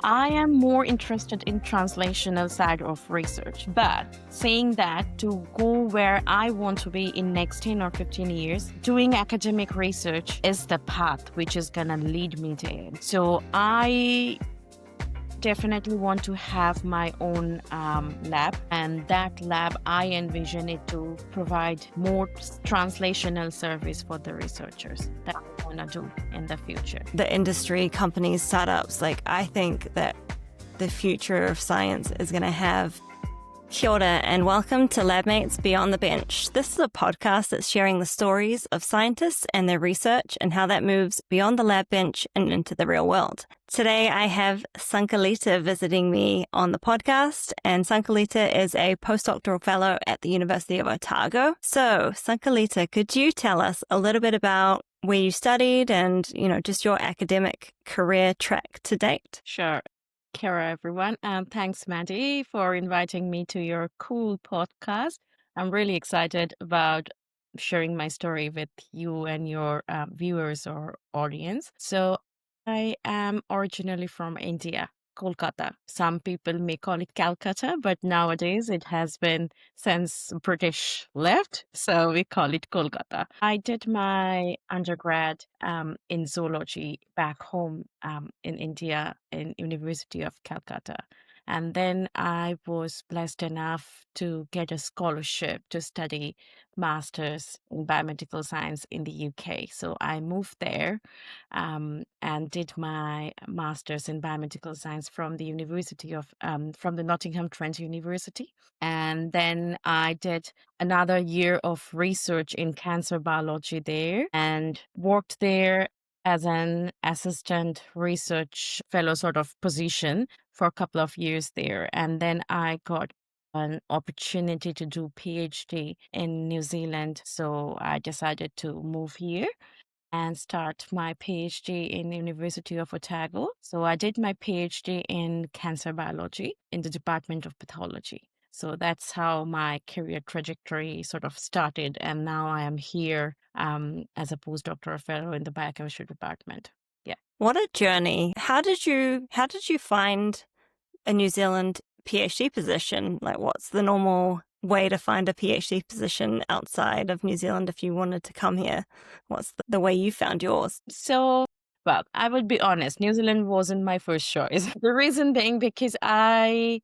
I am more interested in translational side of research. But saying that, to go where I want to be in next 10 or 15 years, doing academic research is the path which is going to lead me there. So I definitely want to have my own lab, and that lab I envision it to provide more translational service for the researchers that I want to do in the future. The industry, companies, startups, I think that the future of science is going to have... Kia ora and welcome to LabMates Beyond the Bench. This is a podcast that's sharing the stories of scientists and their research and how that moves beyond the lab bench and into the real world. Today I have Sankalita visiting me on the podcast, and Sankalita is a postdoctoral fellow at the University of Otago. So Sankalita, could you tell us a little bit about where you studied and, just your academic career track to date? Sure. Kara, everyone. Thanks, Maddie, for inviting me to your cool podcast. I'm really excited about sharing my story with you and your viewers or audience. So I am originally from India, Kolkata. Some people may call it Calcutta, but nowadays it has been since British left, so we call it Kolkata. I did my undergrad in zoology back home in India in University of Calcutta. And then I was blessed enough to get a scholarship to study master's in biomedical science in the UK. So I moved there and did my master's in biomedical science from the from the Nottingham Trent University. And then I did another year of research in cancer biology there and worked there as an assistant research fellow sort of position for a couple of years there. And then I got an opportunity to do PhD in New Zealand. So I decided to move here and start my PhD in the University of Otago. So I did my PhD in cancer biology in the Department of Pathology. So that's how my career trajectory sort of started. And now I am here as a postdoctoral fellow in the biochemistry department. Yeah. What a journey. How did you find a New Zealand PhD position? What's the normal way to find a PhD position outside of New Zealand if you wanted to come here? What's the way you found yours? So, well, I would be honest, New Zealand wasn't my first choice. The reason being because I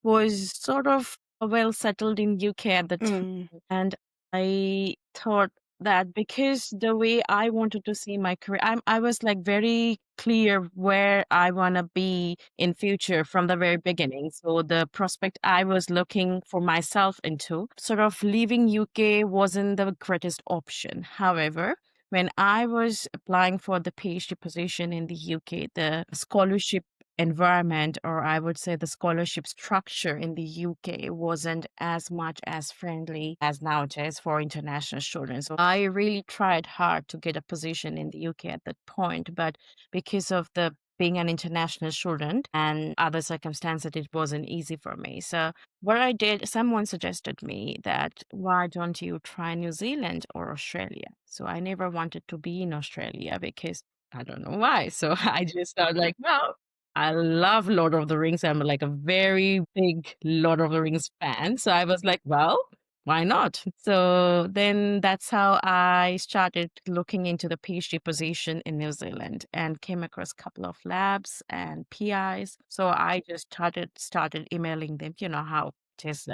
was sort of well settled in UK at the time. And I thought that because the way I wanted to see my career, I was very clear where I want to be in future from the very beginning. So the prospect I was looking for myself into, sort of leaving UK wasn't the greatest option. However, when I was applying for the PhD position in the UK, the scholarship environment, or I would say the scholarship structure in the UK, wasn't as much as friendly as nowadays for international students. So I really tried hard to get a position in the UK at that point, but because of the being an international student and other circumstances, it wasn't easy for me. So what I did, someone suggested me that why don't you try New Zealand or Australia? So I never wanted to be in Australia because I don't know why. So I just thought well, I love Lord of the Rings. I'm a very big Lord of the Rings fan. So I was well, why not? So then that's how I started looking into the PhD position in New Zealand and came across a couple of labs and PIs. So I just started emailing them, how it is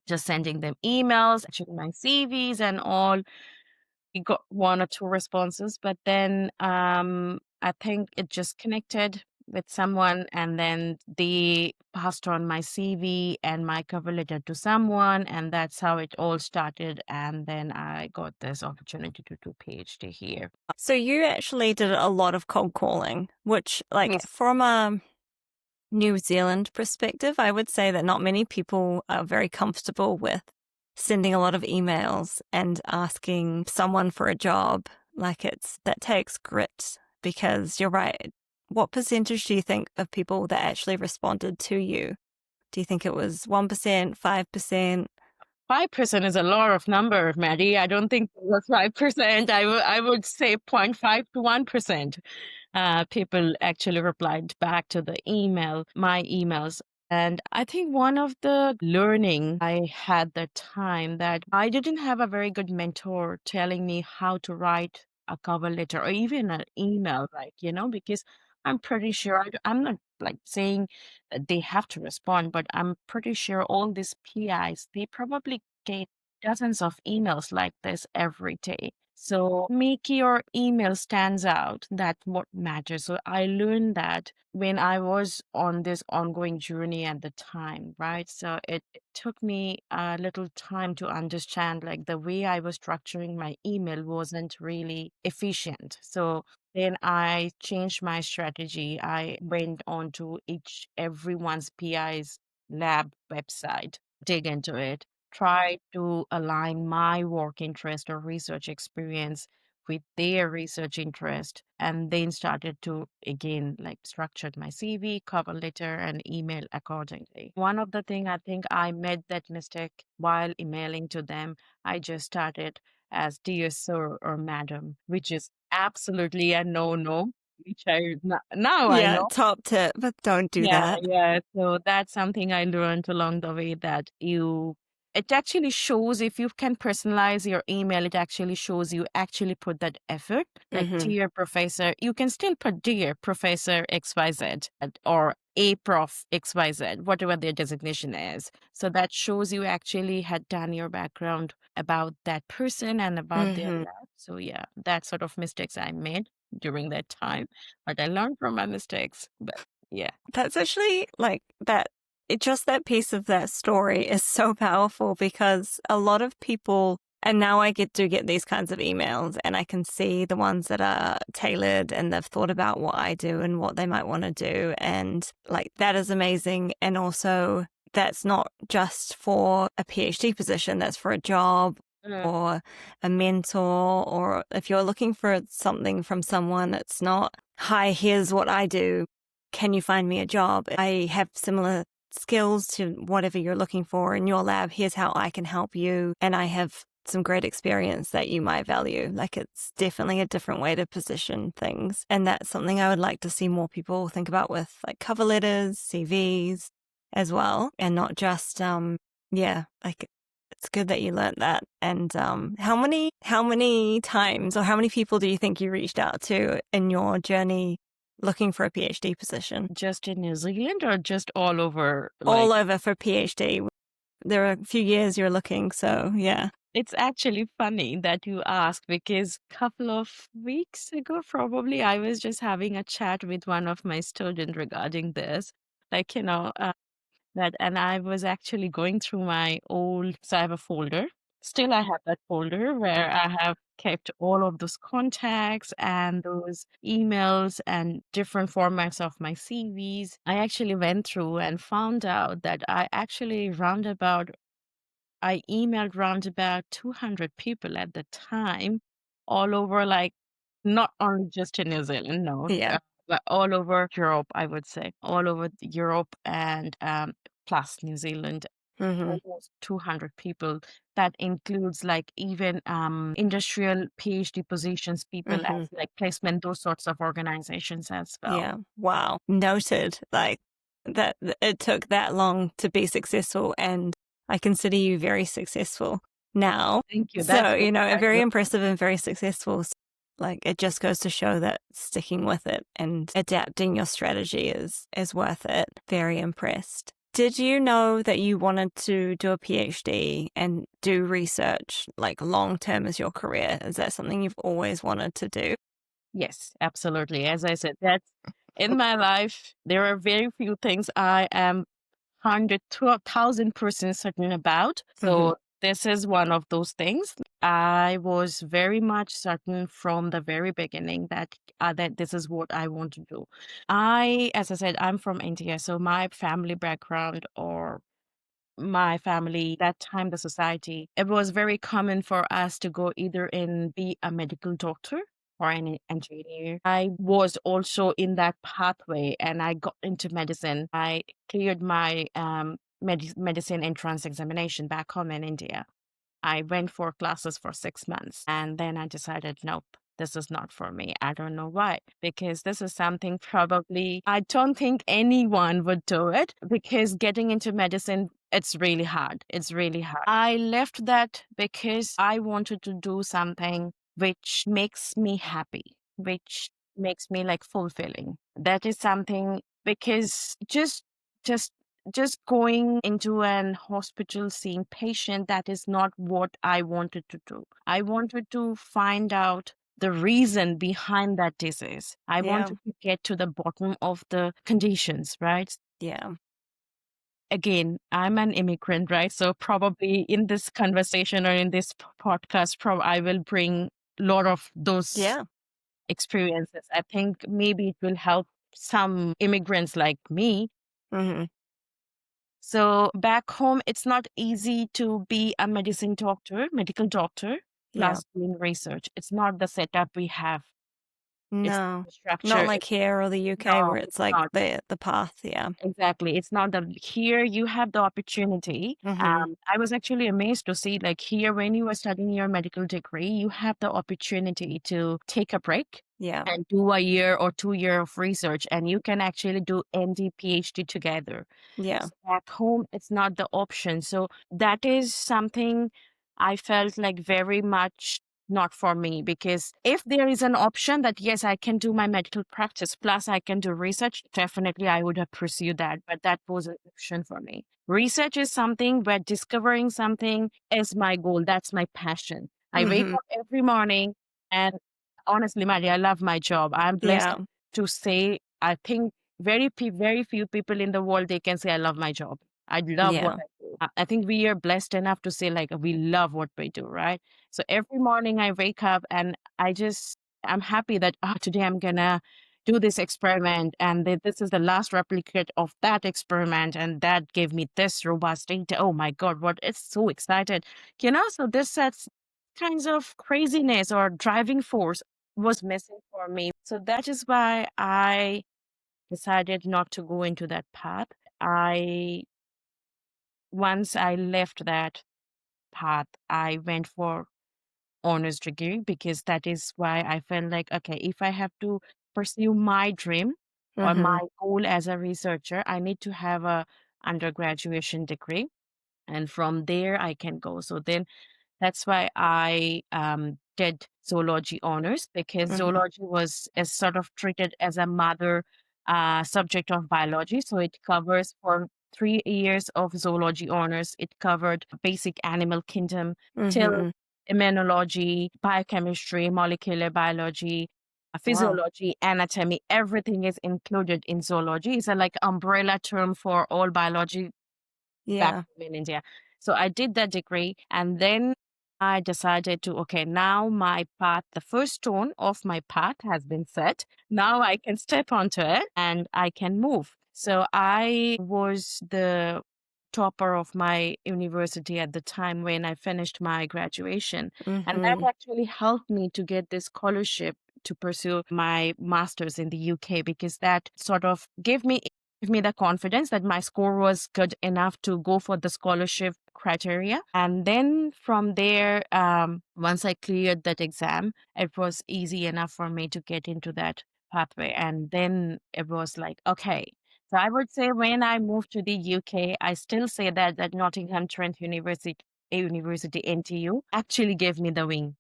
just sending them emails, checking my CVs and all. We got one or two responses, but then I think it just connected with someone, and then they passed on my CV and my cover letter to someone, and that's how it all started. And then I got this opportunity to do PhD here. So you actually did a lot of cold calling, which Yes. From a New Zealand perspective, I would say that not many people are very comfortable with sending a lot of emails and asking someone for a job. That takes grit, because you're right. What percentage do you think of people that actually responded to you? Do you think it was 1%, 5%? 5% is a lot of number, Maddie. I don't think it was 5%. I would say 0.5 to 1%. people actually replied back to my emails. And I think one of the learning I had that time that I didn't have a very good mentor telling me how to write a cover letter or even an email, right? Because I'm pretty sure I'm not like saying that they have to respond, but I'm pretty sure all these PIs, they probably get dozens of emails like this every day. So make your email stands out. That's what matters. So I learned that when I was on this ongoing journey at the time, right? So it took me a little time to understand like the way I was structuring my email wasn't really efficient. So then I changed my strategy. I went on to everyone's PI's lab website, dig into it, try to align my work interest or research experience with their research interest, and then started to again like structured my CV, cover letter, and email accordingly. One of the thing I think I made that mistake while emailing to them, I just started as dear sir or madam, which is absolutely a no, which now I Yeah, know. top tip, but don't do Yeah, that. yeah. So that's something I learned along the way that it actually shows if you can personalize your email, it actually shows you actually put that effort. Like, Hmm. dear professor, you can still put dear professor XYZ or a prof XYZ, whatever their designation is. So that shows you actually had done your background about that person and about their Hmm. lab. So yeah, that sort of mistakes I made during that time. But I learned from my mistakes. But yeah. That's actually like that. Just that piece of that story is so powerful because a lot of people, and now I get these kinds of emails and I can see the ones that are tailored and they've thought about what I do and what they might want to do. And like that is amazing. And also, that's not just for a PhD position, that's for a job Mm. or a mentor, or if you're looking for something from someone that's not, hi, here's what I do. Can you find me a job? I have similar skills to whatever you're looking for in your lab. Here's how I can help you. And I have some great experience that you might value. Like it's definitely a different way to position things. And that's something I would like to see more people think about with like cover letters, CVs as well. And not just, yeah, like it's good that you learned that. And how many times or how many people do you think you reached out to in your journey looking for a PhD position? Just in New Zealand or just all over? All Like, over for PhD. There are a few years you're looking, so yeah. it's actually funny that you ask because couple of weeks ago, probably, I was just having a chat with one of my students regarding this. Like, and I was actually going through my so I have a folder. Still, I have that folder where I have kept all of those contacts and those emails and different formats of my CVs. I actually went through and found out that I emailed round about 200 people at the time, all over, like, not only just in New Zealand, no, Yeah. but all over Europe, I would say, all over Europe and plus New Zealand, Hmm. almost 200 people. That includes like even industrial PhD positions, people Hmm. as like placement, those sorts of organizations as well. Yeah. Wow. Noted. Like that it took that long to be successful, and I consider you very successful now. Thank you. So, That's very kind very of impressive and very successful. Like it just goes to show that sticking with it and adapting your strategy is worth it. Very impressed. Did you know that you wanted to do a PhD and do research like long term as your career? Is that something you've always wanted to do? Yes, absolutely. As I said, that's in my life, there are very few things I am 100 to 1,000% certain about. Hmm. So this is one of those things. I was very much certain from the very beginning that this is what I want to do. As I said, I'm from India, so my family background or my family, that time, the society, it was very common for us to go either in be a medical doctor or an engineer. I was also in that pathway and I got into medicine. I cleared my medicine entrance examination back home in India. I went for classes for 6 months and then I decided, nope. this is not for me. I don't know why, because this is something probably I don't think anyone would do it, because getting into medicine, it's really hard. It's really hard. I left that because I wanted to do something which makes me happy, which makes me like fulfilling. That is something, because just just going into an hospital seeing patient, that is not what I wanted to do. I wanted to find out the reason behind that disease. I Yeah. wanted to get to the bottom of the conditions, right? Yeah. Again, I'm an immigrant, right? So probably in this conversation or in this podcast, I will bring a lot of those Yeah. experiences. I think maybe it will help some immigrants like me. Mm-hmm. So back home, it's not easy to be a medical doctor, Yeah. plus doing research. It's not the setup we have. It's not No, the not structure. like here or the UK No, where it's it's like not. the path. Yeah. Exactly. It's not that here you have the opportunity. Mm-hmm. I was actually amazed to see, like, here, when you are studying your medical degree, you have the opportunity to take a break Yeah. and do a year or 2 year of research, and you can actually do MD, PhD together. Yeah. So back home, it's not the option. So that is something I felt like very much not for me, because if there is an option that yes, I can do my medical practice plus I can do research, definitely I would have pursued that. But that was an option for me. Research is something where discovering something is my goal. That's my passion. I wake Mm-hmm. up every morning, and honestly, Maddie, I love my job. I'm blessed Yeah. to say, I think very few people in the world, they can say, I love my job. I love what Yeah. I do. I think we are blessed enough to say, like, we love what we do, right? So every morning I wake up and I'm happy that today I'm gonna do this experiment, and this is the last replicate of that experiment, and that gave me this robust data. Oh my God, what it's so excited. So this sets kinds of craziness or driving force was missing for me. So that is why I decided not to go into that path. I Once I left that path, I went for honors degree, because that is why I felt like, okay, if I have to pursue my dream or Mm-hmm. my goal as a researcher, I need to have a undergraduation degree, and from there I can go. So then that's why I did zoology honors, because Mm-hmm. zoology was as sort of treated as a mother subject of biology. So it covers for 3 years of zoology honors. It covered basic animal kingdom till Mm-hmm. immunology, biochemistry, molecular biology, Wow. physiology, anatomy. Everything is included in zoology. It's a like umbrella term for all biology back Yeah. home in India. So I did that degree, and then I decided to, okay, now my path, the first stone of my path has been set. Now I can step onto it and I can move. So I was the topper of my university at the time when I finished my graduation. And that Mm-hmm. actually helped me to get this scholarship to pursue my master's in the UK, because that sort of gave me the confidence that my score was good enough to go for the scholarship criteria. And then from there, once I cleared that exam, it was easy enough for me to get into that pathway. And then it was like, okay. So I would say when I moved to the UK, I still say that Nottingham Trent University NTU actually gave me the wing.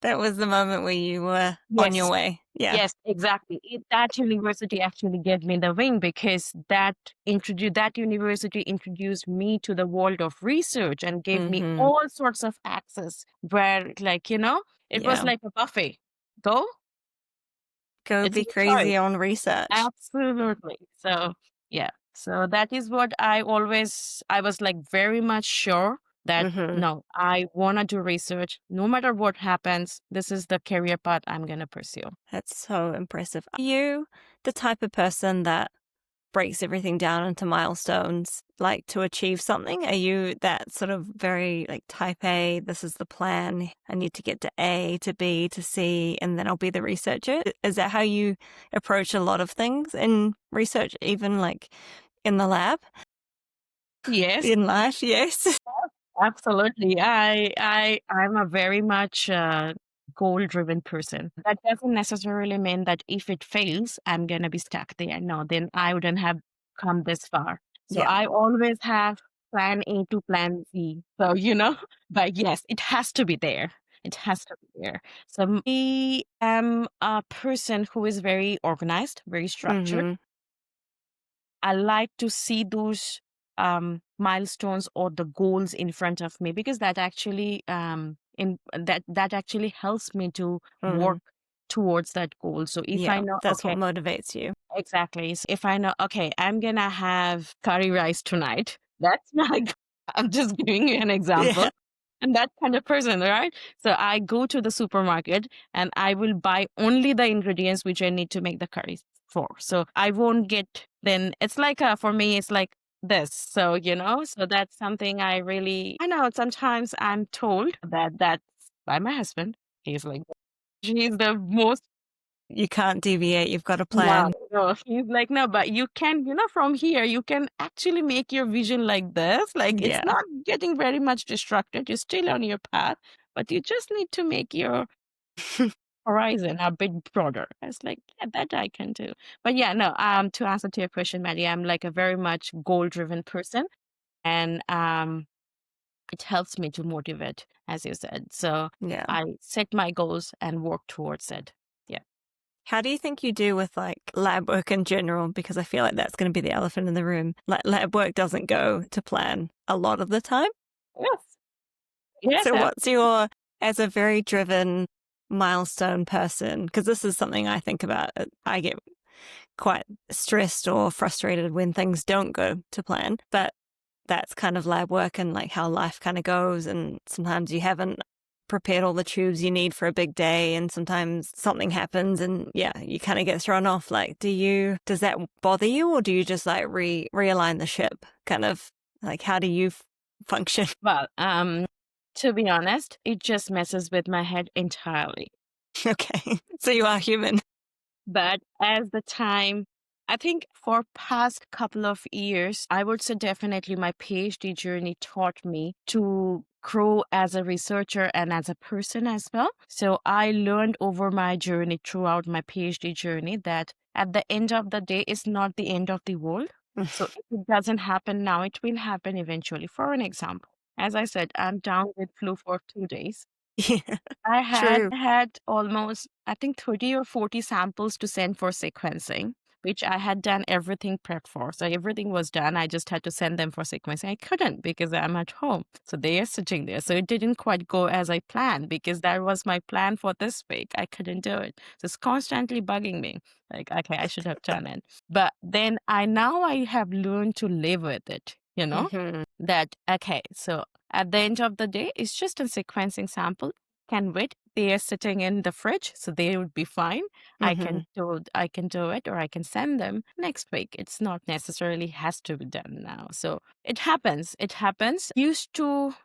That was the moment where you were on your Yes. way. Yeah. Yes, exactly. That university actually gave me the wing, because that university introduced me to the world of research and gave me Mm-hmm. all sorts of access where, like, it was Yeah. like a buffet. Go, Go it's be your choice. crazy on research. Absolutely. So, yeah. So that is what I was like very much sure that Mm-hmm. no, I want to do research. No matter what happens, this is the career path I'm going to pursue. That's so impressive. Are you the type of person that breaks everything down into milestones, like to achieve something? Are you that sort of very like type A, this is the plan, I need to get to A to B to C, and then I'll be the researcher? Is that how you approach a lot of things in research, even like in the lab, Yes. in life? Yes. Absolutely. I'm a very much goal-driven person. That doesn't necessarily mean that if it fails, I'm gonna be stuck there. No, then I wouldn't have come this far. So Yeah. I always have plan A to plan Z. So, but yes, it has to be there. It has to be there. So I am a person who is very organized, very structured. Mm-hmm. I like to see those milestones or the goals in front of me because that actually that actually helps me to Mm. work towards that goal. So if I Yeah. know, That's what okay, motivates you. exactly. So if I know, okay, I'm gonna have curry rice tonight. That's not. I'm just giving you an example. Yeah. I'm that kind of person, right? So I go to the supermarket and I will buy only the ingredients which I need to make the curries for. So I won't get then it's like for me it's like this. So so that's something I know sometimes I'm told that that's by my husband. He's like he's the most You can't deviate. You've got a no, plan. no. He's like, no, but you can, from here, you can actually make your vision like this. Like, it's Yeah. not getting very much distracted. You're still on your path, but you just need to make your horizon a bit broader. I was like, yeah, that I can do. But yeah, no, to answer to your question, Maddie, I'm like a very much goal-driven person. And it helps me to motivate, as you said. So Yeah. I set my goals and work towards it. Yeah. How do you think you do with like lab work in general? Because I feel like that's going to be the elephant in the room. Like lab work doesn't go to plan a lot of the time. Yes. Yes. So what's your, as a very driven milestone person, because this is something I think about. I get quite stressed or frustrated when things don't go to plan, but that's kind of lab work and like how life kind of goes. And sometimes you haven't prepared all the tubes you need for a big day, and sometimes something happens and yeah, you kind of get thrown off. Like, does that bother you, or do you just like realign the ship? Kind of like, how do you function? Well, to be honest, it just messes with my head entirely. Okay. So you are human. But as the time, I think for past couple of years, I would say definitely my PhD journey taught me to grow as a researcher and as a person as well. So I learned over my journey throughout my PhD journey that at the end of the day, it's not the end of the world. So if it doesn't happen now, it will happen eventually. For an example, as I said, I'm down with flu for 2 days. Yeah. I had True. had almost, I think, 30 or 40 samples to send for sequencing, which I had done everything prepped for. So everything was done. I just had to send them for sequencing. I couldn't because I'm at home. So they are sitting there. So it didn't quite go as I planned because that was my plan for this week. I couldn't do it. So it's constantly bugging me. Like, okay, I should have done it. But then I have learned to live with it, Hmm. that, okay, so at the end of the day, it's just a sequencing sample. Can wait. They are sitting in the fridge, so they would be fine. Hmm. I can do it, or I can send them next week. It's not necessarily has to be done now. So it happens. It happens. Used to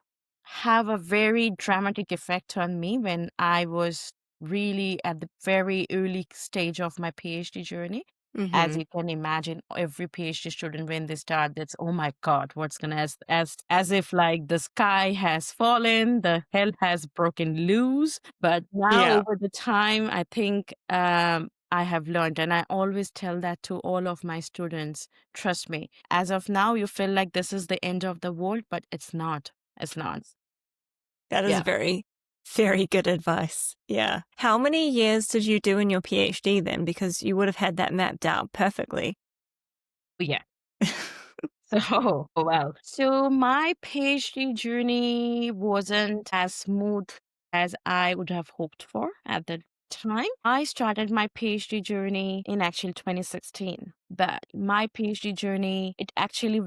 have a very dramatic effect on me when I was really at the very early stage of my PhD journey. As Hmm. you can imagine, every PhD student when they start, that's oh my God, what's gonna as if like the sky has fallen, the hell has broken loose. But now Yeah. over the time, I think I have learned, and I always tell that to all of my students. Trust me, as of now, you feel like this is the end of the world, but it's not. It's not. That is Yeah. very, very good advice. Yeah. How many years did you do in your PhD then? Because you would have had that mapped out perfectly. Yeah. So, well, so my PhD journey wasn't as smooth as I would have hoped for at the time. I started my PhD journey in actually 2016, but my PhD journey, it actually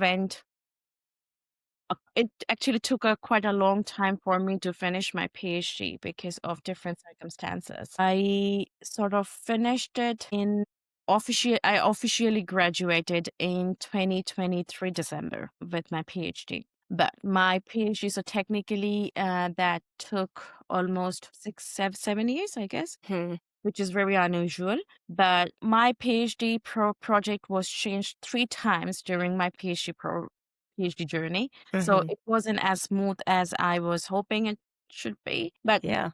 took quite a long time for me to finish my PhD because of different circumstances. I sort of finished it I officially graduated in 2023 December with my PhD. But my PhD, so technically that took almost 7 years, I guess, Hmm. which is very unusual. But my PhD project was changed 3 times during my PhD journey. So Hmm. it wasn't as smooth as I was hoping it should be. But Yeah.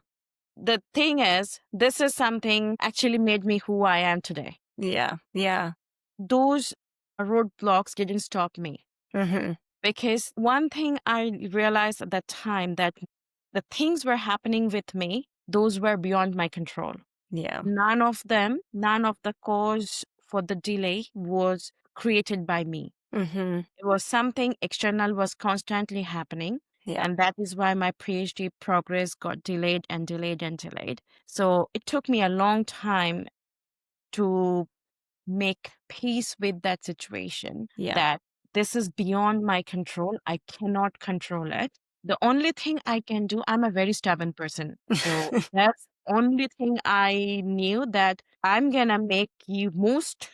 the thing is, this is something actually made me who I am today. Yeah. Yeah. Those roadblocks didn't stop me. Mm-hmm. Because one thing I realized at that time, that the things were happening with me, those were beyond my control. Yeah. None of them, none of the cause for the delay was created by me. Mm-hmm. It was something external was constantly happening. Yeah. And that is why my PhD progress got delayed and delayed and delayed. So it took me a long time to make peace with that situation, Yeah. that this is beyond my control. I cannot control it. The only thing I can do, I'm a very stubborn person. So that's only thing I knew, that I'm gonna make most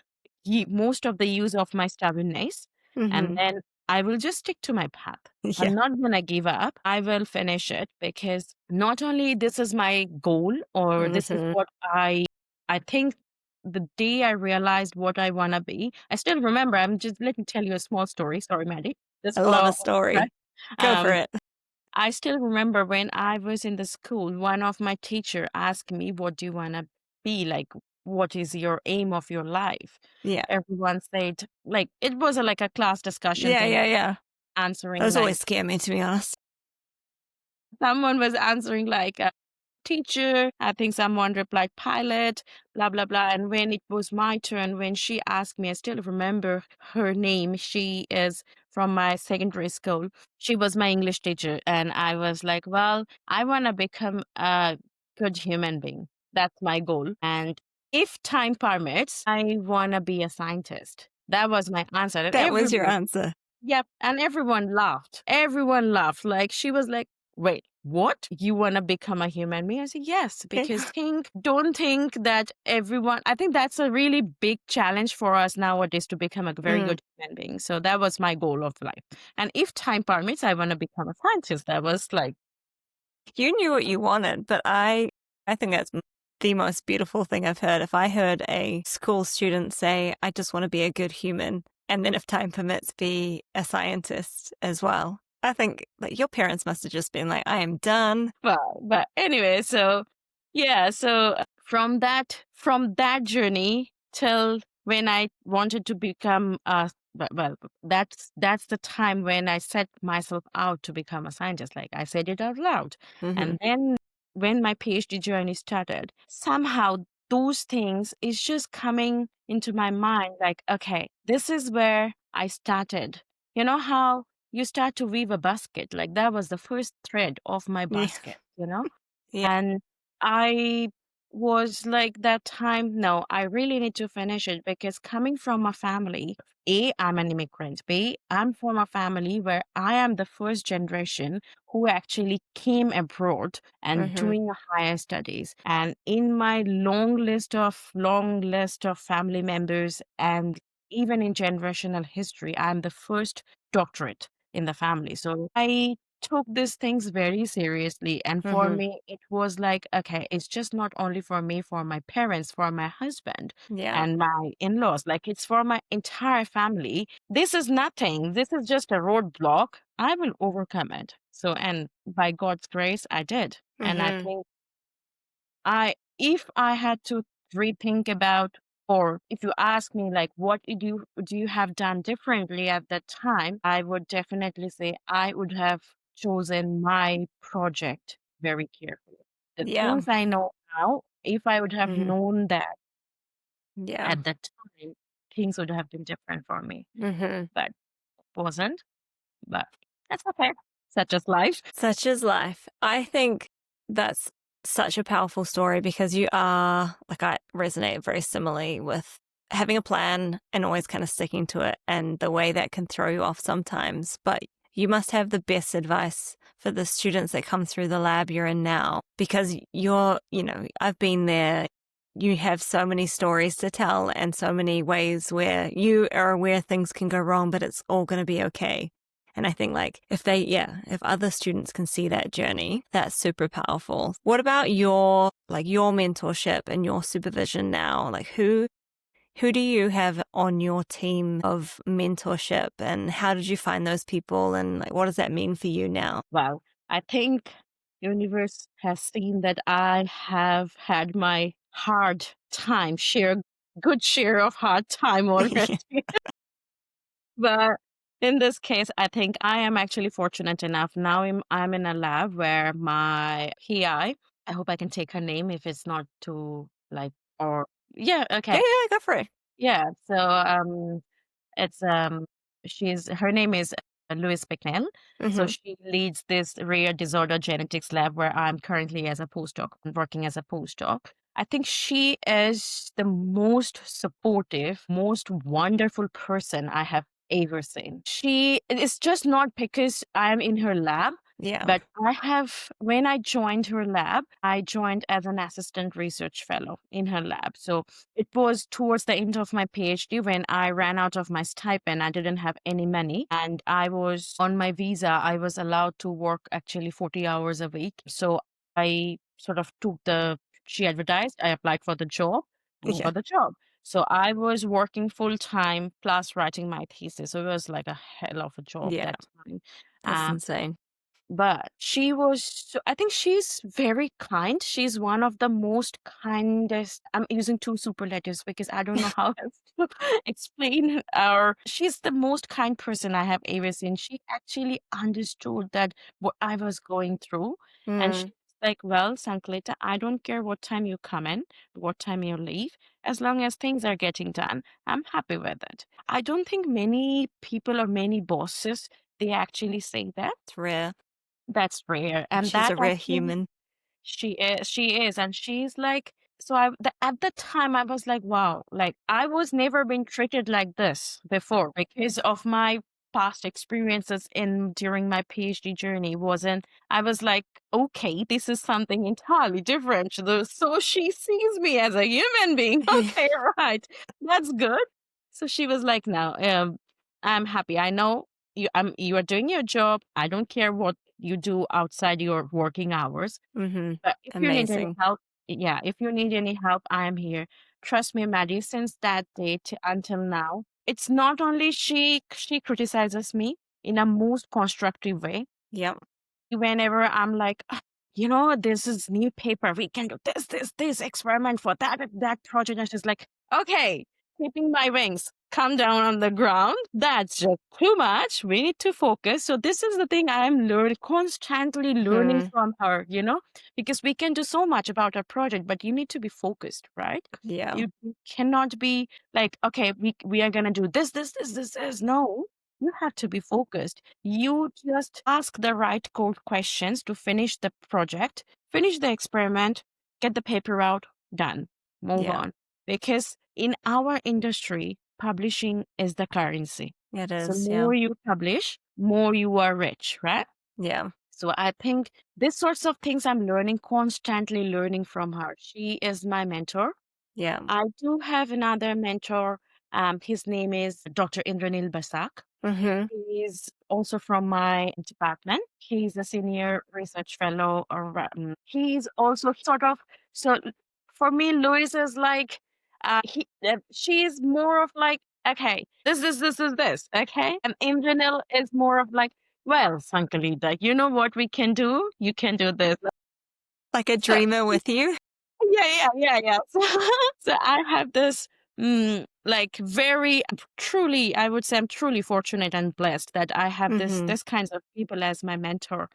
of the use of my stubbornness, and Mm-hmm. then I will just stick to my path. Yeah. I'm not gonna give up. I will finish it, because not only this is my goal, or this is Mm-hmm. what I think the day I realized what I want to be. I still remember, let me tell you a small story. Sorry, Maddie. Just I love follow a up on the thread. story. Go for Um, it. I still remember when I was in the school, one of my teacher asked me, what do you want to be? Like, what is your aim of your life? Yeah. Everyone said, like, it was like a class discussion Yeah. thing, Yeah. Yeah. answering Those like, always scare me, to be honest. someone was answering like, teacher. I think someone replied pilot, blah, blah, blah. And when it was my turn, when she asked me, I still remember her name. She is from my secondary school. She was my English teacher. And I was like, well, I want to become a good human being. That's my goal. And if time permits, I want to be a scientist. That was my answer. And That was your everyone, answer. yep. And everyone laughed. Everyone laughed. Like, she was like, wait, what? You want to become a human being? I said, yes, Okay. because don't think that I think that's a really big challenge for us nowadays, to become a very Mm. good human being. So that was my goal of life. And if time permits, I want to become a scientist. That was like, You knew what you wanted, but I think that's the most beautiful thing I've heard. If I heard a school student say, I just want to be a good human, and then if time permits, be a scientist as well, I think like your parents must have just been like, I am done. well, but anyway, so yeah, so from that journey till when I wanted to become well, that's the time when I set myself out to become a scientist. Like, I said it out loud. Mm-hmm. And then when my PhD journey started, somehow those things is just coming into my mind, like, okay, this is where I started. You know how you start to weave a basket? Like, that was the first thread of my Yeah. basket. Yeah. And I was like, that time, no, I really need to finish it, because coming from a family, A, I'm an immigrant. B, I'm from a family where I am the first generation who actually came abroad and Mm-hmm. doing higher studies. And in my long list of family members, and even in generational history, I'm the first doctorate in the family. So I took these things very seriously. And for Mm-hmm. me, it was like, okay, it's just not only for me, for my parents, for my husband Yeah. and my in laws, like, it's for my entire family. This is nothing. This is just a roadblock. I will overcome it. So, and by God's grace, I did. And I Mm-hmm. think if I had to rethink about, or if you ask me, like, what do you have done differently at that time, I would definitely say I would have chosen my project very carefully. The Yeah. things I know now, if I would have Mm-hmm. known that Yeah. at that time, things would have been different for me. Mm-hmm. But it wasn't. But that's okay. Such as life. Such is life. I think that's such a powerful story because you are, like, I resonate very similarly with having a plan and always kind of sticking to it, and the way that can throw you off sometimes. But you must have the best advice for the students that come through the lab you're in now, because I've been there. You have so many stories to tell and so many ways where you are aware things can go wrong, but it's all going to be okay. And I think, like, if other students can see that journey, that's super powerful. What about your mentorship and your supervision now? Like, who do you have on your team of mentorship, and how did you find those people, and like, what does that mean for you now? Well, I think universe has seen that I have had my hard time, good share of hard time already. But in this case, I think I am actually fortunate enough. Now I'm in a lab where my I hope I can take her name if it's not too like, or yeah, Yeah, okay. yeah, go for it. Yeah. So it's her name is Louise Bicknell. So Mm-hmm. she leads this rare disorder genetics lab where I'm currently as a postdoc, working as a postdoc. I think she is the most supportive, most wonderful person I have ever seen. She It's just not because I'm in her lab, Yeah. but when I joined her lab, I joined as an assistant research fellow in her lab. So it was towards the end of my PhD when I ran out of my stipend. I didn't have any money and I was on my visa. I was allowed to work actually 40 hours a week. So I sort of she advertised, I applied for the job and Yeah. got the job. So I was working full time plus writing my thesis. So it was like a hell of a job Yeah. that time. That's Um, insane. but I think she's very kind. She's one of the most kindest. I'm using two superlatives because I don't know how else to explain her. She's the most kind person I have ever seen. She actually understood that what I was going through. And she's Mm, like, well, Sankalita, I don't care what time you come in, what time you leave, as long as things are getting done, I'm happy with it. I don't think many people or many bosses, they actually say that. it's rare. That's rare, and She's that a rare actually human. she is, and she's like so at the time I was like, wow, like I was never been treated like this before because of my past experiences in during my PhD journey wasn't I was like, okay, this is something entirely different. So she sees me as a human being. Okay, right. That's good. So she was like, no, I'm happy. I know you are doing your job. I don't care what you do outside your working hours. Mm-hmm. But if you need any Amazing. help, yeah, if you need any help, I am here. Trust me, Maddie, since that date until now, it's not only she criticizes me in a most constructive way. Yep. Whenever I'm like, "Ah, this is new paper. We can do this experiment for that project." And she's like, okay, keeping my wings, come down on the ground. That's just too much. We need to focus. So this is the thing I am constantly learning Hmm. from her, because we can do so much about our project, but you need to be focused, right? Yeah. You cannot be like, okay, we are gonna do this. No, you have to be focused. You just ask the right code questions to finish the project, finish the experiment, get the paper out, done, move Yeah. on. Because in our industry, publishing is the currency. It So is. Yeah. more you publish, more you are rich, right? Yeah. So I think these sorts of things I'm learning, constantly learning from her. She is my mentor. Yeah. I do have another mentor. His name is Dr. Indranil Basak. Mm-hmm. He's also from my department. He's a senior research fellow. He's also sort of so. For me, Louis is like she is more of like, okay, this is this, okay, and Imranil is more of like, well, Sankalita, you know what we can do? You can do this. Like a So dreamer with you. yeah. So I have this, like very truly, I would say I'm truly fortunate and blessed that I have Mm-hmm. this kinds of people as my mentor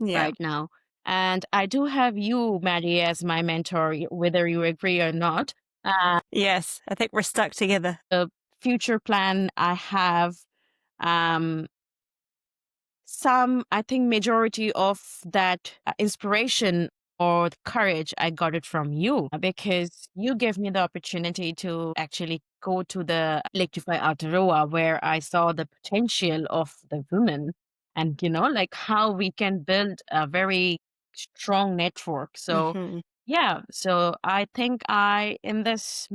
Yeah. right now. And I do have you, Maddie, as my mentor, whether you agree or not. Uh, Yes. I think we're stuck together. the future plan I have, um, I think majority of that inspiration or the courage, I got it from you because you gave me the opportunity to actually go to the Electrify Aotearoa where I saw the potential of the women and, like how we can build a very strong network. So, Mm-hmm. yeah, so I think in this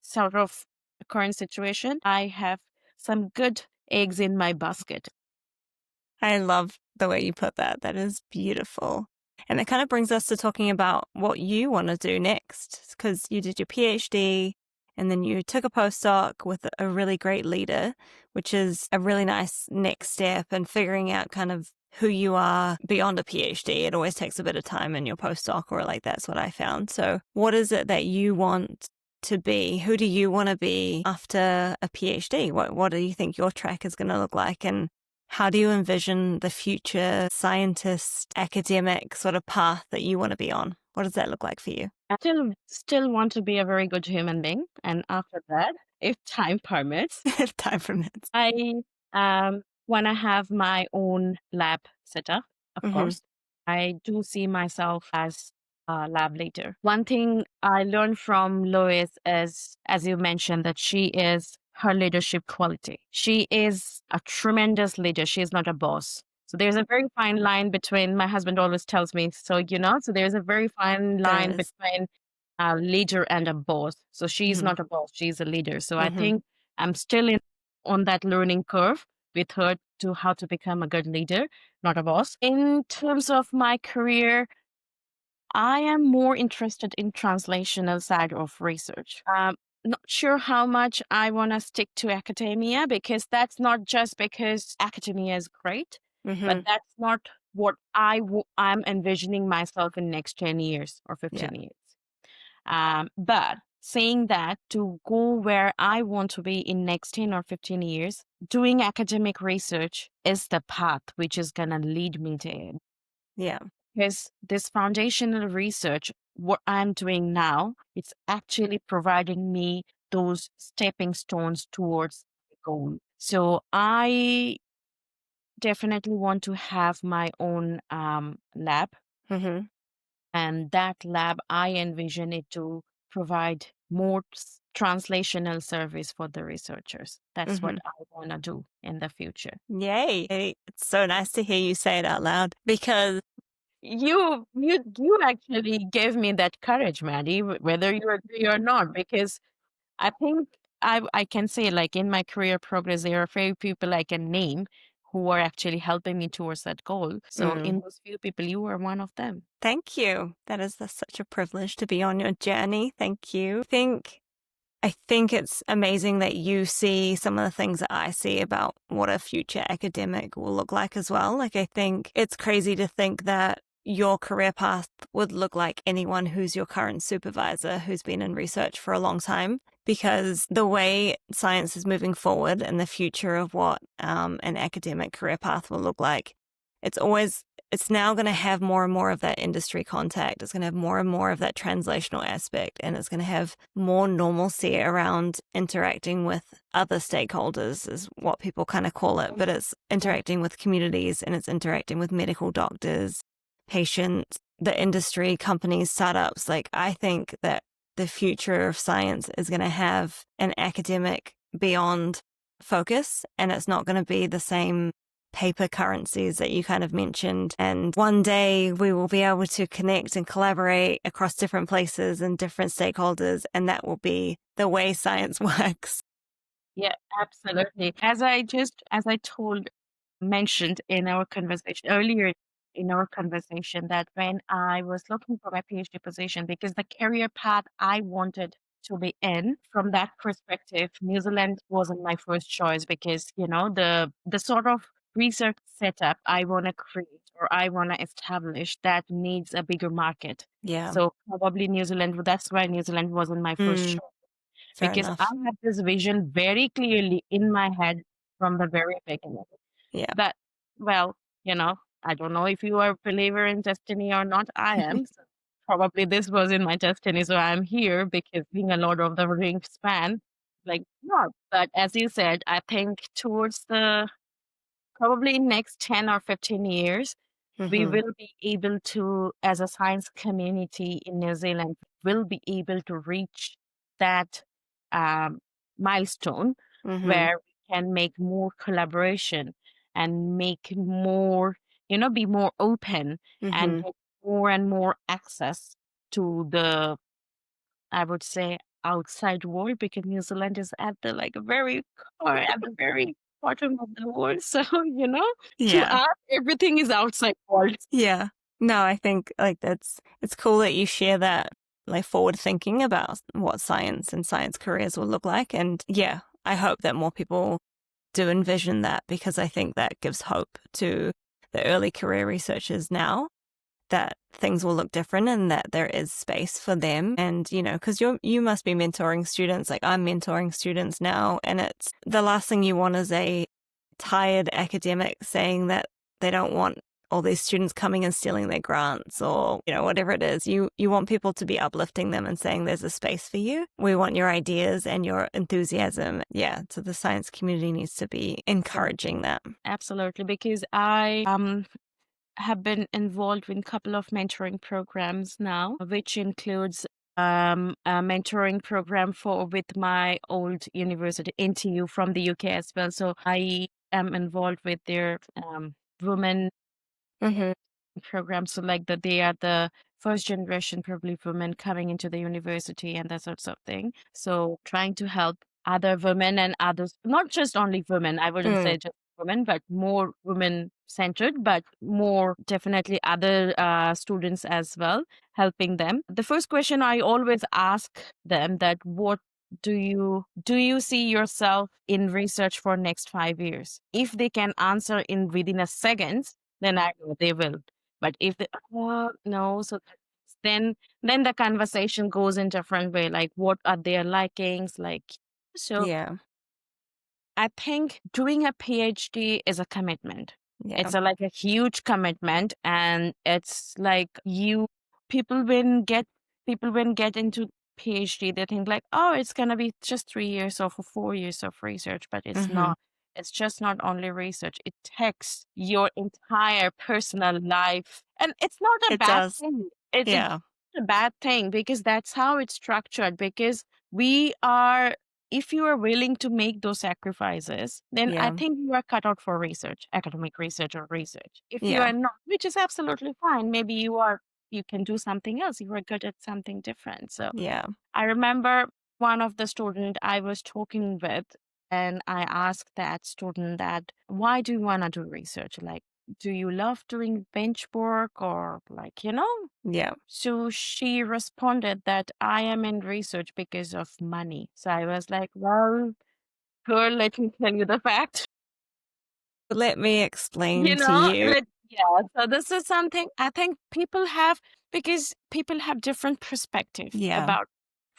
sort of current situation, I have some good eggs in my basket. I love the way you put that. That is beautiful. And it kind of brings us to talking about what you want to do next, because you did your PhD and then you took a postdoc with a really great leader, which is a really nice next step and figuring out kind of who you are beyond a PhD. It always takes a bit of time in your postdoc, or like that's what I found. So what is it that you want to be? Who do you want to be after a PhD? What do you think your track is going to look like? And how do you envision the future scientist, academic sort of path that you want to be on? What does that look like for you? I still want to be a very good human being. And after that, if time permits, If time permits. I want to have my own lab set up, of course. I do see myself as a lab leader. One thing I learned from Lois is, as you mentioned, that she is her leadership quality. She is a tremendous leader. She is not a boss. So there's a very fine line between, my husband always tells me, so there's a very fine line between a leader and a boss. So she's not a boss, she's a leader. So I think I'm still on that learning curve with her to how to become a good leader, not a boss. In terms of my career, I am more interested in translational side of research. Not sure how much I want to stick to academia, because that's not just because academia is great, but that's not what I'm envisioning myself in next 10 years or 15 years. But saying that, to go where I want to be in next 10 or 15 years, doing academic research is the path which is going to lead me there. Yeah. Because this foundational research, what I'm doing now, it's actually providing me those stepping stones towards the goal. So I definitely want to have my own lab. And that lab, I envision it to provide more translational service for the researchers. That's what I want to do in the future. Yay. It's so nice to hear you say it out loud, because You actually gave me that courage, Maddie, whether you agree or not, because I think I can say, like, in my career progress, there are few people I can name who are actually helping me towards that goal. So in those few people, you are one of them. Thank you. That's such a privilege to be on your journey. Thank you. I think it's amazing that you see some of the things that I see about what a future academic will look like as well. Like, I think it's crazy to think that your career path would look like anyone who's your current supervisor who's been in research for a long time, because the way science is moving forward and the future of what an academic career path will look like, it's now going to have more and more of that industry contact. It's going to have more and more of that translational aspect, and it's going to have more normalcy around interacting with other stakeholders, is what people kind of call it. But it's interacting with communities, and it's interacting with medical doctors, patients, the industry, companies, startups. Like, I think that the future of science is going to have an academic beyond focus, and it's not going to be the same paper currencies that you kind of mentioned. And one day we will be able to connect and collaborate across different places and different stakeholders, and that will be the way science works. Yeah, absolutely. As I mentioned in our conversation earlier, that when I was looking for my PhD position, because the career path I wanted to be in, from that perspective, New Zealand wasn't my first choice, because the sort of research setup I want to create or I want to establish, that needs a bigger market. Yeah. So probably New Zealand. That's why New Zealand wasn't my first choice, Fair because enough. I had this vision very clearly in my head from the very beginning. Yeah. But, well, I don't know if you are a believer in destiny or not. I am. So probably this was in my destiny. So I'm here, because being a Lord of the Rings fan, like, not. But as you said, I think towards probably next 10 or 15 years, we will be able to, as a science community in New Zealand, will be able to reach that milestone where we can make more collaboration and make more, be more open and get more and more access to the, I would say, outside world, because New Zealand is at the very bottom of the world. So, to Yeah. us, everything is outside world. Yeah. No, I think like it's cool that you share that, like, forward thinking about what science and science careers will look like. And yeah, I hope that more people do envision that, because I think that gives hope to the early career researchers now, that things will look different and that there is space for them. And, because you must be mentoring students, like I'm mentoring students now, and it's the last thing you want is a tired academic saying that they don't want all these students coming and stealing their grants or, whatever it is. You want people to be uplifting them and saying there's a space for you. We want your ideas and your enthusiasm. Yeah. So the science community needs to be encouraging that. Absolutely, because I have been involved in a couple of mentoring programs now, which includes a mentoring program with my old university, NTU, from the UK as well. So I am involved with their women Mm-hmm. program. So like that they are the first generation probably women coming into the university and that sorts of thing. So trying to help other women and others, not just only women, I wouldn't say just women, but more women centered, but more definitely other students as well, helping them. The first question I always ask them that what do you see yourself in research for next 5 years? If they can answer in within a second, then I know they will. But if they, no, so then the conversation goes in different way. Like, what are their likings? Like, so Yeah. I think doing a PhD is a commitment. Yeah. It's like a huge commitment, and it's like people when get into PhD, they think like, oh, it's gonna be just 3 years or 4 years of research, but it's Mm-hmm. not. It's just not only research. It takes your entire personal life, and it's not a It bad does. thing. It's Yeah. not a bad thing because that's how it's structured. Because we are if you are willing to make those sacrifices, then I Yeah. think you are cut out for research, academic research or research. If you Yeah. are not, which is absolutely fine, maybe you can do something else. You are good at something different. So Yeah. I remember one of the student I was talking with, and I asked that student that, why do you want to do research? Like, do you love doing bench work or like. Yeah. So she responded that I am in research because of money. So I was like, well, girl, let me tell you the fact. Let me explain to you. Yeah. So this is something I think people have because people have different perspective Yeah. about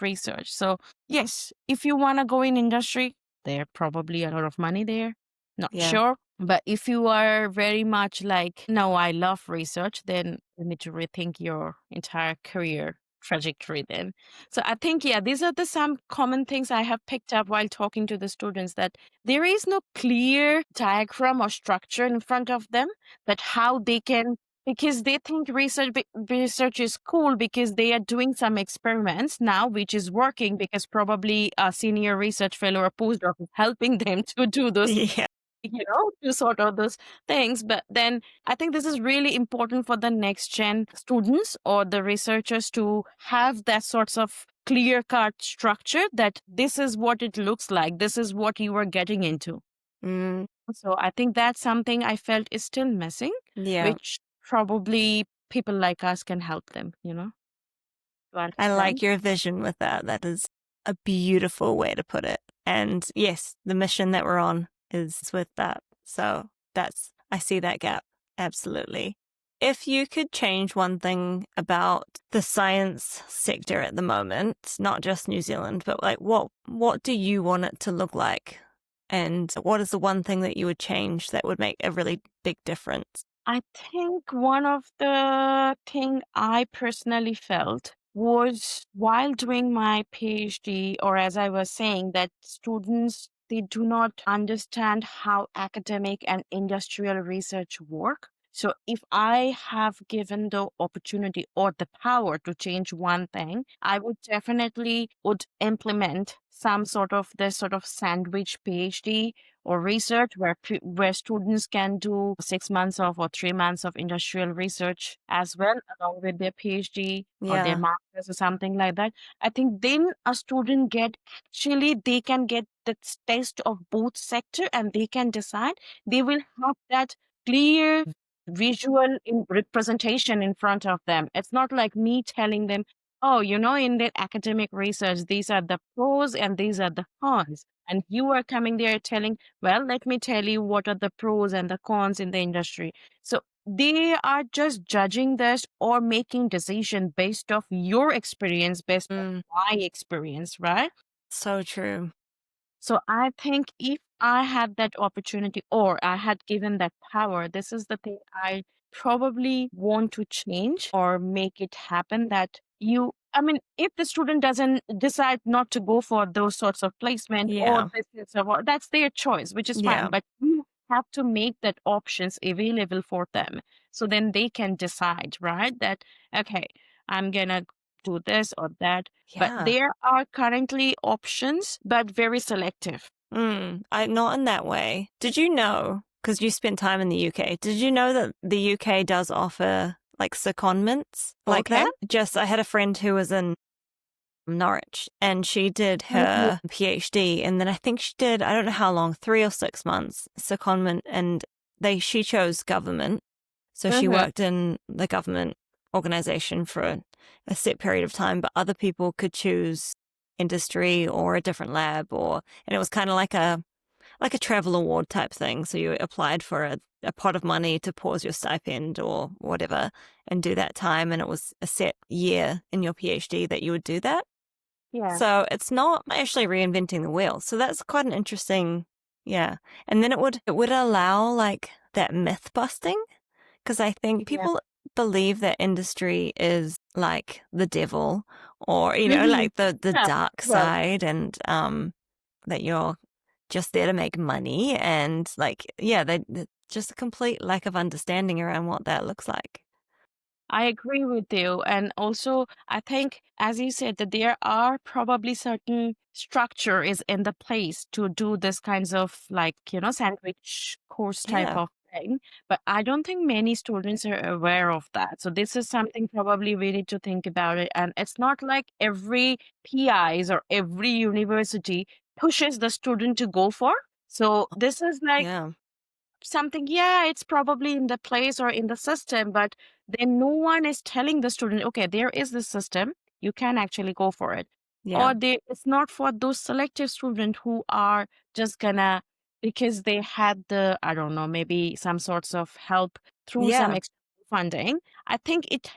research. So yes, if you want to go in industry, there probably a lot of money there. Not Yeah. sure. But if you are very much like, no, I love research, then you need to rethink your entire career trajectory then. So I think, yeah, these are the some common things I have picked up while talking to the students that there is no clear diagram or structure in front of them that how they can because they think research is cool because they are doing some experiments now which is working because probably a senior research fellow or postdoc is helping them to do those Yeah. to sort out those things. But then I think this is really important for the next gen students or the researchers to have that sorts of clear cut structure that this is what it looks like. This is what you are getting into. Mm, So I think that's something I felt is still missing, yeah. which probably people like us can help them, to I understand. like your vision with that. That is a beautiful way to put it. And yes, the mission that we're on is with that. So I see that gap. Absolutely. If you could change one thing about the science sector at the moment, not just New Zealand, but like what do you want it to look like? And what is the one thing that you would change that would make a really big difference? I think one of the thing I personally felt was while doing my PhD, or as I was saying, that students they do not understand how academic and industrial research work. So if I have given the opportunity or the power to change one thing, I would definitely would implement some sort of this sort of sandwich PhD or research where students can do 6 months of or 3 months of industrial research as well along with their PhD or their Yeah. master's or something like that. I think then a student they can get the taste of both sector and they can decide they will have that clear visual representation in front of them. It's not like me telling them, oh, in their academic research, these are the pros and these are the cons. And you are coming there telling, well, let me tell you what are the pros and the cons in the industry. So they are just judging this or making decision based off your experience, based off Mm, my experience, right? so true. So I think if I had that opportunity or I had given that power, this is the thing I probably want to change or make it happen that I mean, if the student doesn't decide not to go for those sorts of placement or Yeah. this is that's their choice, which is fine. Yeah. But you have to make that options available for them. So then they can decide, right? That, okay, I'm gonna do this or that, but Yeah. there are currently options, but very selective. Not in that way. Did you know, because you spent time in the UK, did you know that the UK does offer like secondments like Okay. that? Just, I had a friend who was in Norwich and she did Mhm. her PhD and then I think she did, I don't know how long, 3 or 6 months secondment and she chose government. So she Mhm. worked in the government organization for a set period of time, but other people could choose industry or a different lab and it was kind of like a travel award type thing. So you applied for a pot of money to pause your stipend or whatever and do that time. And it was a set year in your PhD that you would do that. Yeah. So it's not actually reinventing the wheel. So that's quite an interesting, yeah. And then it would allow like that myth busting because I think Yeah. people believe that industry is like the devil or, Mhm. like the Yeah. dark Well, side and that you're just there to make money. And like, yeah, just a complete lack of understanding around what that looks like. I agree with you. And also, I think, as you said, that there are probably certain structure is in the place to do this kinds of like, sandwich course type Yeah. of thing. But I don't think many students are aware of that. So this is something probably we need to think about it. And it's not like every PIs or every university pushes the student to go for. So this is like Yeah. something, yeah, it's probably in the place or in the system, but then no one is telling the student, okay, there is this system, you can actually go for it. Yeah. Or it's not for those selective students who are just gonna, because they had the, I don't know, maybe some sorts of help through some Yeah. external funding. I think it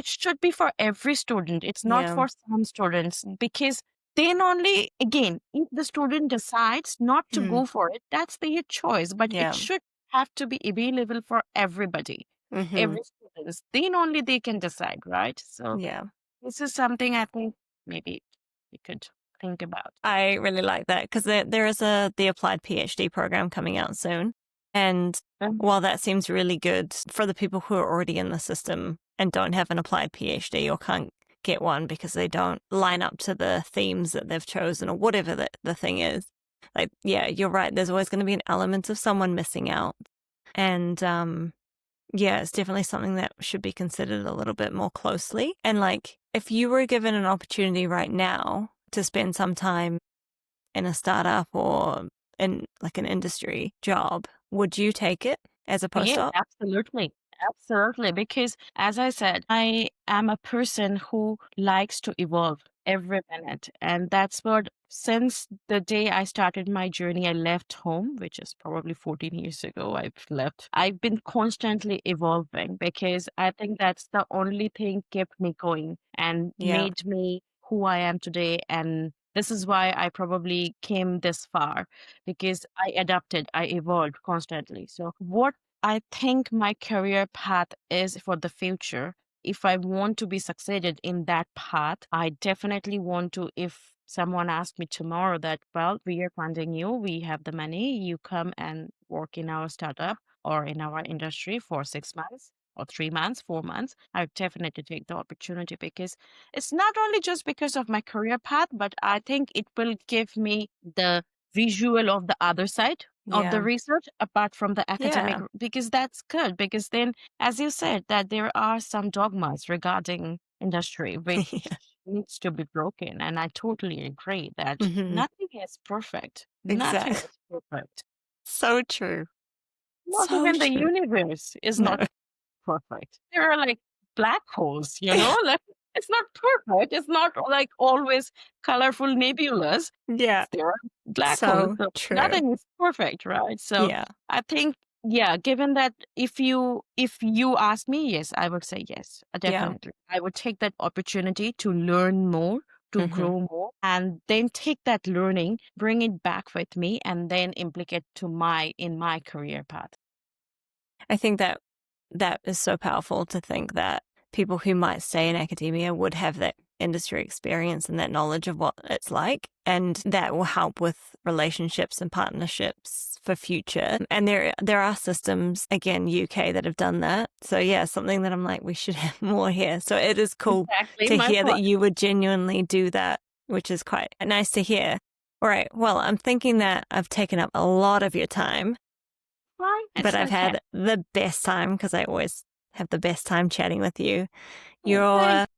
should be for every student. It's not Yeah. for some students because then only, again, if the student decides not to Mm. go for it, that's their choice, but it Yeah. should have to be available for everybody, Hmm. every student. Then only they can decide, right? So Yeah. this is something I think maybe we could think about. I really like that because there is the applied PhD program coming out soon. And Um, while that seems really good for the people who are already in the system and don't have an applied PhD or can't get one because they don't line up to the themes that they've chosen or whatever the thing is. Like, yeah, you're right. There's always going to be an element of someone missing out. And yeah, it's definitely something that should be considered a little bit more closely. And like, if you were given an opportunity right now to spend some time in a startup or in like an industry job, would you take it as a Yes, postdoc? absolutely. Absolutely. Because as I said, I am a person who likes to evolve every minute. And that's what, since the day I started my journey, I left home, which is probably 14 years ago, I've left. I've been constantly evolving because I think that's the only thing kept me going and Yeah. made me who I am today. And this is why I probably came this far because I adapted, I evolved constantly. So, what I think my career path is for the future, if I want to be succeeded in that path, I definitely want to, if someone asked me tomorrow that, well, we are funding you, we have the money, you come and work in our startup or in our industry for 6 months or 3 months, 4 months, I would definitely take the opportunity because it's not only just because of my career path, but I think it will give me the visual of the other side of the Yeah. research apart from the academic, Yeah. because that's good, because then, as you said, that there are some dogmas regarding industry which Yeah. needs to be broken, and I totally agree that Hmm. nothing is perfect, nothing Exactly. is perfect, So true. not So even the true. universe is No. not perfect. There are like black holes, like It's not perfect. It's not like always colorful nebulas. Yeah. There are black holes. So So true. nothing is perfect, right? So Yeah. I think, yeah, given that if you ask me, yes, I would say yes, Yeah. definitely. I would take that opportunity to learn more, to Hmm. grow more, and then take that learning, bring it back with me, and then implicate to my career path. I think that that is so powerful to think that people who might stay in academia would have that industry experience and that knowledge of what it's like. And that will help with relationships and partnerships for future. And there are systems, again, UK, that have done that. So yeah, something that I'm like, we should have more here. So it is cool Exactly to my hear that point. you would genuinely do that, which is quite nice to hear. All right. Well, I'm thinking that I've taken up a lot of your time, Fine, but it's I've okay. had the best time because I always have the best time chatting with you. Oh, thanks.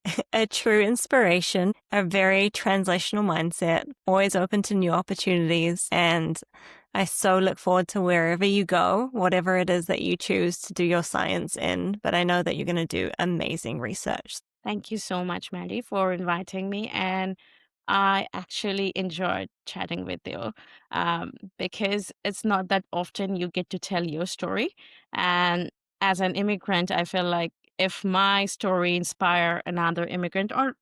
You're a true inspiration, a very translational mindset, always open to new opportunities. And I so look forward to wherever you go, whatever it is that you choose to do your science in. But I know that you're going to do amazing research. Thank you so much, Maddie, for inviting me. And I actually enjoyed chatting with you because it's not that often you get to tell your story. And as an immigrant, I feel like if my story inspire another immigrant or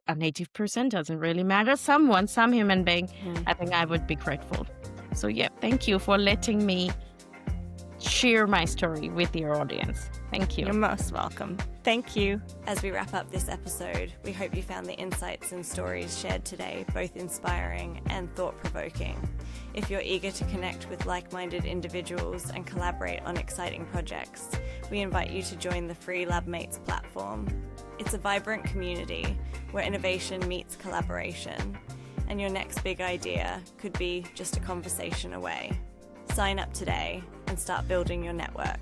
a native person, doesn't really matter, someone, some human being, Mhm. I think I would be grateful. So yeah, thank you for letting me share my story with your audience. Thank you. You're most welcome. Thank you. As we wrap up this episode, we hope you found the insights and stories shared today both inspiring and thought-provoking. If you're eager to connect with like-minded individuals and collaborate on exciting projects, we invite you to join the free LabMates platform. It's a vibrant community where innovation meets collaboration, and your next big idea could be just a conversation away. Sign up today and start building your network.